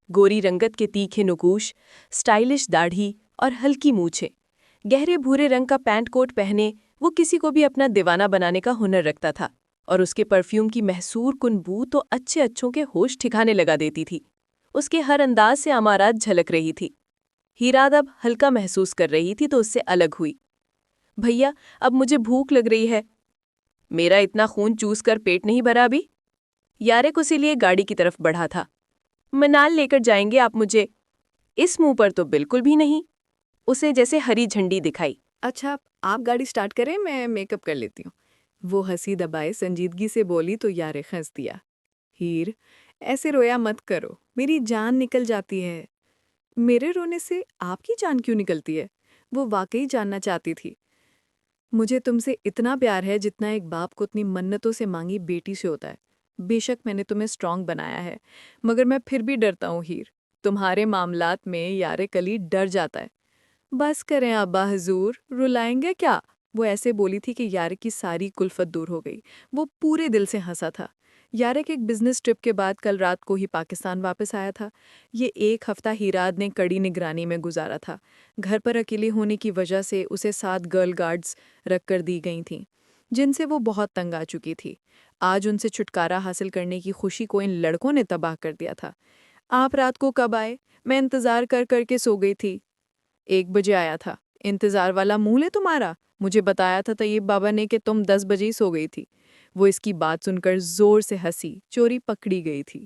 گوری رنگت کے تیکھے نکوش، سٹائلش داڑھی اور ہلکی مونچھیں، گہرے بھورے رنگ کا پینٹ کوٹ پہنے وہ کسی کو بھی اپنا دیوانہ بنانے کا ہنر رکھتا تھا، اور اس کے پرفیوم کی محصور کن بو تو اچھے اچھوں کے ہوش ٹھکانے لگا دیتی تھی۔ اس کے ہر انداز سے امارات جھلک رہی تھی۔ ہیراد اب ہلکا محسوس کر رہی تھی تو اس سے الگ ہوئی۔ بھیا، اب مجھے بھوک لگ رہی ہے۔ میرا اتنا خون چوس کر پیٹ نہیں بھرا ابھی؟ یارک اسی لیے گاڑی کی طرف بڑھا تھا۔ منال لے کر جائیں گے آپ مجھے؟ اس منہ پر تو بالکل بھی نہیں۔ اسے جیسے ہری جھنڈی دکھائی۔ اچھا آپ گاڑی سٹارٹ کریں، میں میک اپ کر لیتی ہوں۔ وہ ہنسی دبائے سنجیدگی سے بولی تو یارک ہنس دیا۔ ہیر، ایسے رویا مت کرو، میری جان نکل جاتی ہے۔ میرے رونے سے آپ کی جان کیوں نکلتی ہے؟ وہ واقعی جاننا چاہتی تھی۔ مجھے تم سے اتنا پیار ہے جتنا ایک باپ کو اپنی منتوں سے مانگی بیٹی سے ہوتا ہے۔ بے شک میں نے تمہیں اسٹرانگ بنایا ہے، مگر میں پھر بھی ڈرتا ہوں ہیر۔ تمہارے معاملات میں یارک علی ڈر جاتا ہے۔ بس کریں ابا حضور، رلائیں گے کیا؟ وہ ایسے بولی تھی کہ یارک کی ساری کلفت دور ہو گئی۔ وہ پورے دل سے ہنسا تھا۔ یارک ایک بزنس ٹرپ کے بعد کل رات کو ہی پاکستان واپس آیا تھا۔ یہ 1 ہفتہ ہیراد نے کڑی نگرانی میں گزارا تھا۔ گھر پر اکیلے ہونے کی وجہ سے اسے 7 گرل گارڈز رکھ کر دی گئی تھیں، جن سے وہ بہت تنگ آ چکی تھی۔ آج ان سے چھٹکارا حاصل کرنے کی خوشی کو ان لڑکوں نے تباہ کر دیا تھا۔ آپ رات کو کب آئے؟ میں انتظار کر کر کے سو گئی تھی۔ 1 بجے آیا تھا۔ انتظار والا منہ ہے تمہارا؟ مجھے بتایا تھا طیب بابا نے کہ تم 10 بجے ہی سو گئی تھی۔ وہ اس کی بات سن کر زور سے ہنسی، چوری پکڑی گئی تھی۔